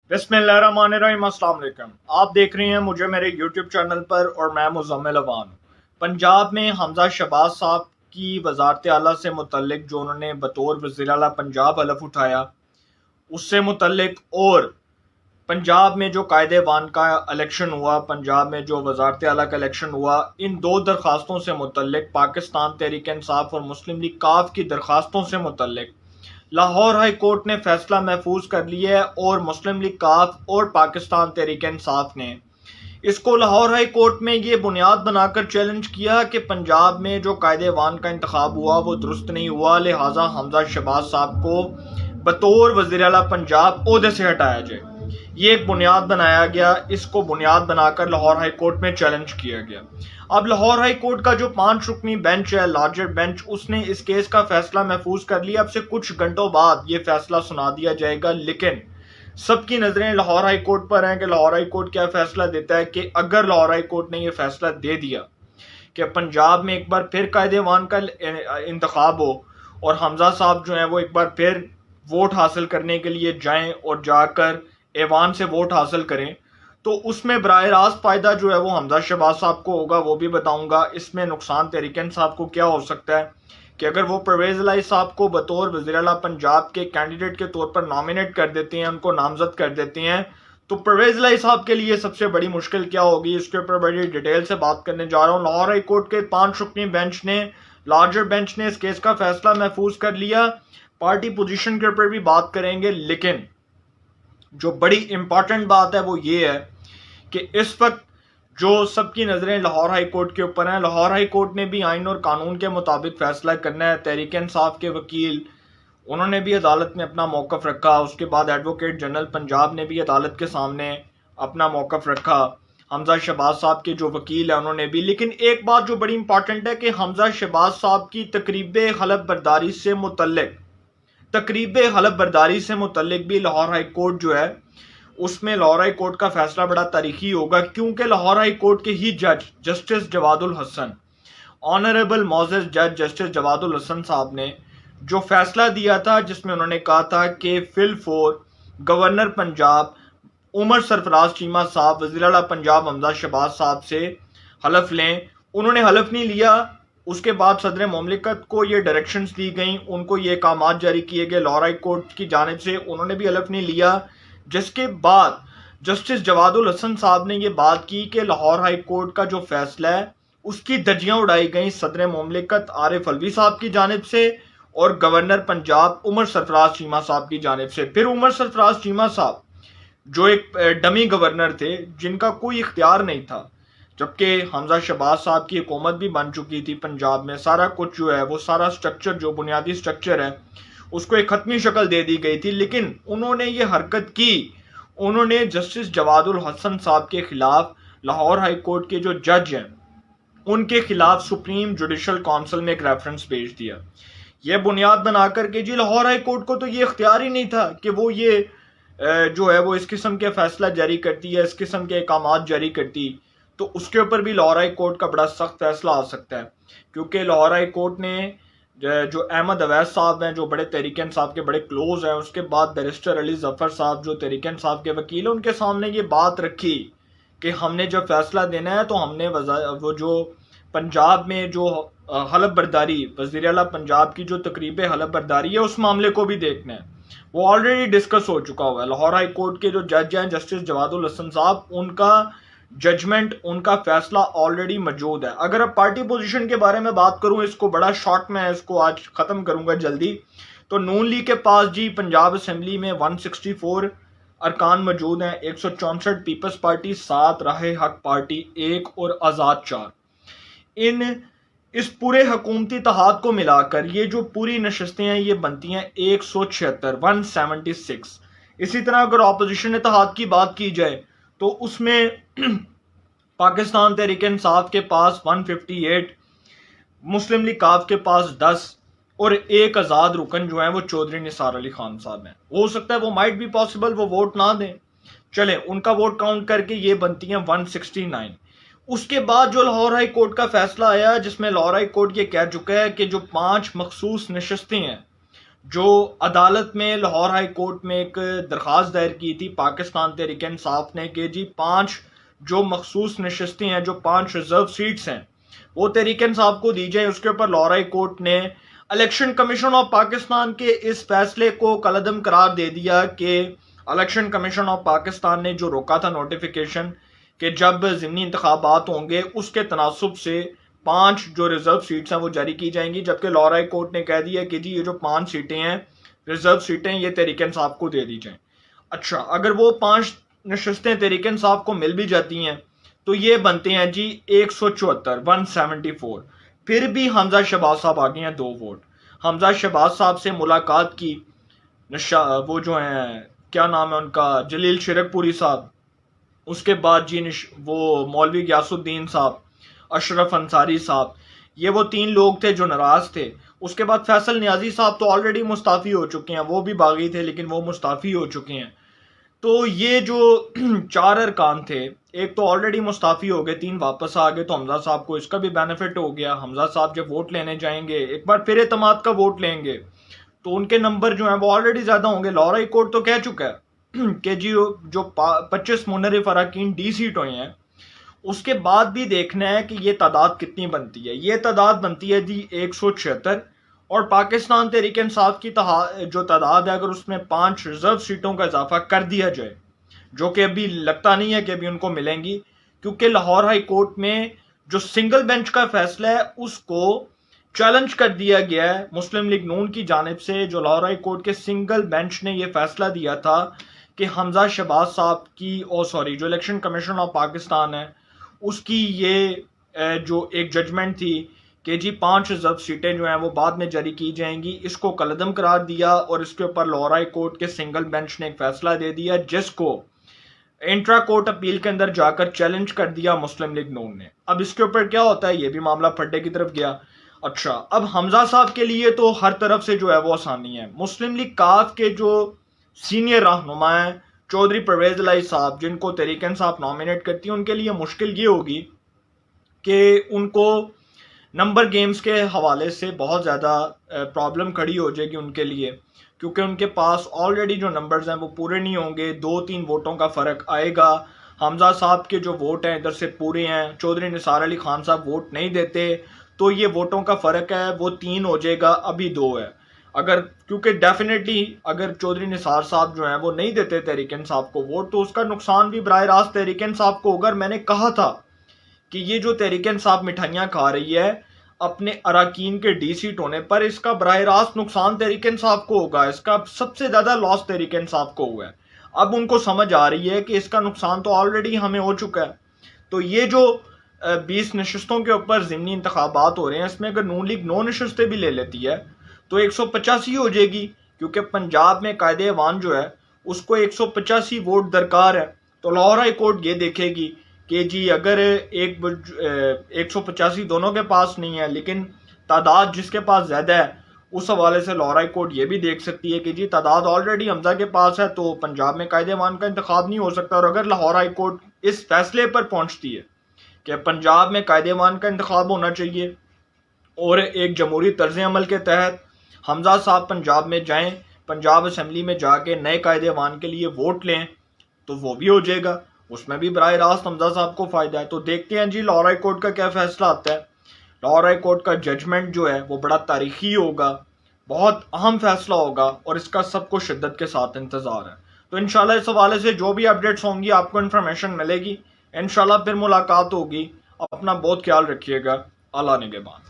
بسم اللہ الرحمن الرحیم۔ السلام علیکم، آپ دیکھ رہے ہیں مجھے میرے یوٹیوب چینل پر اور میں مزمل اوان ہوں۔ پنجاب میں حمزہ شہباز صاحب کی وزارت اعلیٰ سے متعلق جو انہوں نے بطور وزیر اعلیٰ پنجاب حلف اٹھایا اس سے متعلق، اور پنجاب میں جو قائد ایوان کا الیکشن ہوا، پنجاب میں جو وزارت اعلیٰ کا الیکشن ہوا، ان دو درخواستوں سے متعلق، پاکستان تحریک انصاف اور مسلم لیگ کاف کی درخواستوں سے متعلق لاہور ہائی کورٹ نے فیصلہ محفوظ کر لیا ہے، اور مسلم لیگ کاف اور پاکستان تحریک انصاف نے اس کو لاہور ہائی کورٹ میں یہ بنیاد بنا کر چیلنج کیا کہ پنجاب میں جو قائد ایوان کا انتخاب ہوا وہ درست نہیں ہوا، لہٰذا حمزہ شہباز صاحب کو بطور وزیر اعلیٰ پنجاب عہدے سے ہٹایا جائے۔ یہ ایک بنیاد بنایا گیا، اس کو بنیاد بنا کر لاہور ہائی کورٹ میں چیلنج کیا گیا۔ اب لاہور ہائی کورٹ کا جو 5 رکنی بینچ ہے، لارجر بینچ، اس نے اس کیس کا فیصلہ محفوظ کر لیا۔ اب سے کچھ گھنٹوں بعد یہ فیصلہ سنا دیا جائے گا، لیکن سب کی نظریں لاہور ہائی کورٹ پر ہیں کہ لاہور ہائی کورٹ کیا فیصلہ دیتا ہے۔ کہ اگر لاہور ہائی کورٹ نے یہ فیصلہ دے دیا کہ پنجاب میں ایک بار پھر قائد ایوان کا انتخاب ہو اور حمزہ صاحب جو ہیں وہ ایک بار پھر ووٹ حاصل کرنے کے لیے جائیں اور جا کر ایوان سے ووٹ حاصل کریں، تو اس میں براہ راست فائدہ جو ہے وہ حمزہ شہباز صاحب کو ہوگا، وہ بھی بتاؤں گا۔ اس میں نقصان تحریک انصاف کو کیا ہو سکتا ہے کہ اگر وہ پرویز الہی صاحب کو بطور وزیر اعلیٰ پنجاب کے کینڈیڈیٹ کے طور پر نامینیٹ کر دیتے ہیں، ان کو نامزد کر دیتے ہیں، تو پرویز الہی صاحب کے لیے سب سے بڑی مشکل کیا ہوگی، اس کے اوپر بڑی ڈیٹیل سے بات کرنے جا رہا ہوں۔ لاہور ہائی کورٹ کے 5 رکنی بینچ نے، لارجر بینچ نے اس کیس کا فیصلہ محفوظ کر لیا۔ پارٹی پوزیشن کے اوپر بھی بات کریں گے، لیکن جو بڑی امپورٹنٹ بات ہے وہ یہ ہے کہ اس وقت جو سب کی نظریں لاہور ہائی کورٹ کے اوپر ہیں، لاہور ہائی کورٹ نے بھی آئین اور قانون کے مطابق فیصلہ کرنا ہے۔ تحریک انصاف کے وکیل انہوں نے بھی عدالت میں اپنا موقف رکھا، اس کے بعد ایڈوکیٹ جنرل پنجاب نے بھی عدالت کے سامنے اپنا موقف رکھا، حمزہ شہباز صاحب کے جو وکیل ہیں انہوں نے بھی۔ لیکن ایک بات جو بڑی امپورٹنٹ ہے کہ حمزہ شہباز صاحب کی تقریب حلف برداری سے متعلق بھی لاہور ہائی کورٹ جو ہے اس میں لاہور ہائی کورٹ کا فیصلہ بڑا تاریخی ہوگا، کیونکہ لاہور ہائی کورٹ کے ہی جج جسٹس جواد الحسن، آنریبل معزز جج جسٹس جواد الحسن صاحب نے جو فیصلہ دیا تھا، جس میں انہوں نے کہا تھا کہ فی الفور گورنر پنجاب عمر سرفراز چیمہ صاحب وزیر اعلیٰ پنجاب حمزہ شہباز صاحب سے حلف لیں۔ انہوں نے حلف نہیں لیا۔ اس کے بعد صدر مملکت کو یہ ڈائریکشنز دی گئیں، ان کو یہ احکامات جاری کیے گئے لاہور ہائی کورٹ کی جانب سے، انہوں نے بھی حلف نہیں لیا۔ جس کے بعد جسٹس جواد الحسن صاحب نے یہ بات کی کہ لاہور ہائی کورٹ کا جو فیصلہ ہے اس کی دھجیاں اڑائی گئیں صدر مملکت عارف علوی صاحب کی جانب سے اور گورنر پنجاب عمر سرفراز چیمہ صاحب کی جانب سے۔ پھر عمر سرفراز چیمہ صاحب جو ایک ڈمی گورنر تھے، جن کا کوئی اختیار نہیں تھا، جبکہ حمزہ شہباز صاحب کی حکومت بھی بن چکی تھی پنجاب میں، سارا کچھ جو ہے وہ سارا سٹرکچر جو بنیادی سٹرکچر ہے اس کو ایک حتمی شکل دے دی گئی تھی، لیکن انہوں نے یہ حرکت کی، انہوں نے جسٹس جواد الحسن صاحب کے خلاف لاہور ہائی کورٹ کے جو جج ہیں ان کے خلاف سپریم جوڈیشل کونسل میں ایک ریفرنس بھیج دیا، یہ بنیاد بنا کر کہ جی لاہور ہائی کورٹ کو تو یہ اختیار ہی نہیں تھا کہ وہ یہ جو ہے وہ اس قسم کے فیصلہ جاری کرتی ہے، اس قسم کے احکامات جاری کرتی، تو اس کے اوپر بھی لاہور ہائی کورٹ کا بڑا سخت فیصلہ آ سکتا ہے، کیونکہ لاہور ہائی کورٹ نے جو احمد اویس صاحب ہیں جو بڑے تحریک انصاف کے بڑے کلوز ہیں، اس کے بعد بیرسٹر علی ظفر صاحب جو تحریک انصاف کے وکیل ہیں، ان کے سامنے یہ بات رکھی کہ ہم نے جب فیصلہ دینا ہے تو ہم نے وہ جو پنجاب میں جو حلف برداری وزیر اعلیٰ پنجاب کی جو تقریب حلف برداری ہے اس معاملے کو بھی دیکھنا ہے، وہ آلریڈی ڈسکس ہو چکا ہوا ہے۔ لاہور ہائی کورٹ کے جو جج ہیں جسٹس جواد الحسن صاحب، ان کا ججمنٹ، ان کا فیصلہ آلریڈی موجود ہے۔ اگر اب پارٹی پوزیشن کے بارے میں بات کروں، اس کو بڑا شارٹ میں اس کو آج ختم کروں گا جلدی، تو نون لیگ کے پاس جی پنجاب اسمبلی میں 164 ارکان موجود ہیں، 164 پیپلز پارٹی، 7 راہ حق پارٹی 1 اور آزاد 4۔ اس پورے حکومتی اتحاد کو ملا کر یہ جو پوری نشستیں ہیں یہ بنتی ہیں 176۔ اسی طرح اگر اپوزیشن اتحاد کی بات کی جائے تو اس میں پاکستان تحریک انصاف کے پاس 158، مسلم لیگ کاف کے پاس 10 اور ایک آزاد رکن جو ہیں وہ چودھری نثار علی خان صاحب ہیں۔ ہو سکتا ہے وہ مائٹ بھی پاسبل وہ ووٹ نہ دیں، چلیں ان کا ووٹ کاؤنٹ کر کے یہ بنتی ہیں 169۔ اس کے بعد جو لاہور ہائی کورٹ کا فیصلہ آیا، جس میں لاہور ہائی کورٹ یہ کہہ چکا ہے کہ جو 5 مخصوص نشستیں ہیں جو عدالت میں لاہور ہائی کورٹ میں ایک درخواست دائر کی تھی پاکستان تحریک انصاف نے کہ جی 5 جو مخصوص نشستیں ہیں، جو 5 ریزرو سیٹس ہیں، وہ تحریک انصاف کو دی جائیں، اس کے اوپر لاہور ہائی کورٹ نے الیکشن کمیشن آف پاکستان کے اس فیصلے کو کالعدم قرار دے دیا کہ الیکشن کمیشن آف پاکستان نے جو روکا تھا نوٹیفیکیشن کہ جب ضمنی انتخابات ہوں گے اس کے تناسب سے 5 جو ریزرو سیٹس ہیں وہ جاری کی جائیں گی، جبکہ لاہور ہائی کورٹ نے کہہ دیا کہ جی یہ جو 5 سیٹیں ہیں ریزرو سیٹیں یہ تحریک انصاف کو دے دی جائیں۔ اچھا، اگر وہ 5 نشستیں تحریک انصاف کو مل بھی جاتی ہیں تو یہ بنتے ہیں جی 174 پھر بھی حمزہ شہباز صاحب آگے ہیں 2 ووٹ۔ حمزہ شہباز صاحب سے ملاقات کی وہ جو ہیں کیا نام ہے ان کا، جلیل شرک پوری صاحب، اس کے بعد جی وہ مولوی غیاث الدین صاحب، اشرف انصاری صاحب، یہ وہ 3 لوگ تھے جو ناراض تھے۔ اس کے بعد فیصل نیازی صاحب تو آلریڈی مستعفی ہو چکے ہیں، وہ بھی باغی تھے لیکن وہ مستعفی ہو چکے ہیں۔ تو یہ جو 4 ارکان تھے، ایک تو آلریڈی مستعفی ہو گئے، 3 واپس آ گئے، تو حمزہ صاحب کو اس کا بھی بینیفٹ ہو گیا۔ حمزہ صاحب جب ووٹ لینے جائیں گے، ایک بار پھر اعتماد کا ووٹ لیں گے تو ان کے نمبر جو ہیں وہ آلریڈی زیادہ ہوں گے۔ لاہور ہائی کورٹ تو کہہ چکا ہے کہ جی جو 25 منرف اراکین ڈی سیٹ ہوئے ہیں، اس کے بعد بھی دیکھنا ہے کہ یہ تعداد کتنی بنتی ہے۔ یہ تعداد بنتی ہے جی 176، اور پاکستان تحریک انصاف کی جو تعداد ہے، اگر اس میں 5 ریزرو سیٹوں کا اضافہ کر دیا جائے، جو کہ ابھی لگتا نہیں ہے کہ ابھی ان کو ملیں گی، کیونکہ لاہور ہائی کورٹ میں جو سنگل بینچ کا فیصلہ ہے اس کو چیلنج کر دیا گیا ہے مسلم لیگ نون کی جانب سے۔ جو لاہور ہائی کورٹ کے سنگل بینچ نے یہ فیصلہ دیا تھا کہ حمزہ شہباز صاحب کی جو الیکشن کمیشن آف پاکستان ہے اس کی یہ جو ایک ججمنٹ تھی کہ جی 5 ریزرو سیٹیں جو ہیں وہ بعد میں جاری کی جائیں گی، اس کو کالعدم قرار دیا، اور اس کے اوپر لاہور ہائی کورٹ کے سنگل بینچ نے ایک فیصلہ دے دیا جس کو انٹرا کورٹ اپیل کے اندر جا کر چیلنج کر دیا مسلم لیگ نون نے۔ اب اس کے اوپر کیا ہوتا ہے، یہ بھی معاملہ پھڈے کی طرف گیا۔ اچھا، اب حمزہ صاحب کے لیے تو ہر طرف سے جو ہے وہ آسانی ہے۔ مسلم لیگ کاف کے جو سینئر رہنما ہیں چودھری پرویز الہی صاحب، جن کو تحریک انصاف نامینیٹ کرتی ہے، ان کے لیے مشکل یہ ہوگی کہ ان کو نمبر گیمز کے حوالے سے بہت زیادہ پرابلم کھڑی ہو جائے گی ان کے لیے، کیونکہ ان کے پاس آلریڈی جو نمبرز ہیں وہ پورے نہیں ہوں گے، 2-3 ووٹوں کا فرق آئے گا۔ حمزہ صاحب کے جو ووٹ ہیں ادھر سے پورے ہیں، چودھری نثار علی خان صاحب ووٹ نہیں دیتے، تو یہ ووٹوں کا فرق ہے وہ 3 ہو جائے گا، ابھی 2 ہے۔ کیونکہ ڈیفینیٹلی اگر چودھری نثار صاحب جو ہیں وہ نہیں دیتے تحریک انصاف کو ووٹ، تو اس کا نقصان بھی براہ راست تحریک انصاف کو ہوگا۔ میں نے کہا تھا کہ یہ جو تحریک انصاف مٹھائیاں کھا رہی ہے اپنے اراکین کے ڈی سیٹ ہونے پر، اس کا براہ راست نقصان تحریک انصاف کو ہوگا، اس کا سب سے زیادہ لاس تحریک انصاف کو ہوا ہے۔ اب ان کو سمجھ آ رہی ہے کہ اس کا نقصان تو آلریڈی ہمیں ہو چکا ہے۔ تو یہ جو 20 نشستوں کے اوپر ضمنی انتخابات ہو رہے ہیں، اس میں اگر نون لیگ 9 نشستیں بھی لے لیتی ہے تو 185 ہو جائے گی، کیونکہ پنجاب میں قائد ایوان جو ہے اس کو 185 ووٹ درکار ہے۔ تو لاہور ہائی کورٹ یہ دیکھے گی کہ جی اگر 185 دونوں کے پاس نہیں ہے لیکن تعداد جس کے پاس زیادہ ہے، اس حوالے سے لاہور ہائی کورٹ یہ بھی دیکھ سکتی ہے کہ جی تعداد آلریڈی حمزہ کے پاس ہے تو پنجاب میں قائد ایوان کا انتخاب نہیں ہو سکتا۔ اور اگر لاہور ہائی کورٹ اس فیصلے پر پہنچتی ہے کہ پنجاب میں قائد ایوان کا انتخاب ہونا چاہیے اور ایک جمہوری طرز عمل کے تحت حمزہ صاحب پنجاب میں جائیں، پنجاب اسمبلی میں جا کے نئے قائد ایوان کے لیے ووٹ لیں، تو وہ بھی ہو جائے گا، اس میں بھی براہ راست حمزہ صاحب کو فائدہ ہے۔ تو دیکھتے ہیں جی لاہور ہائی کورٹ کا کیا فیصلہ آتا ہے۔ لاہور ہائی کورٹ کا ججمنٹ جو ہے وہ بڑا تاریخی ہوگا، بہت اہم فیصلہ ہوگا، اور اس کا سب کو شدت کے ساتھ انتظار ہے۔ تو انشاءاللہ اس حوالے سے جو بھی اپڈیٹس ہوں گی آپ کو انفارمیشن ملے گی، انشاءاللہ پھر ملاقات ہوگی۔ اپنا بہت خیال رکھیے گا، اللہ نگہبان۔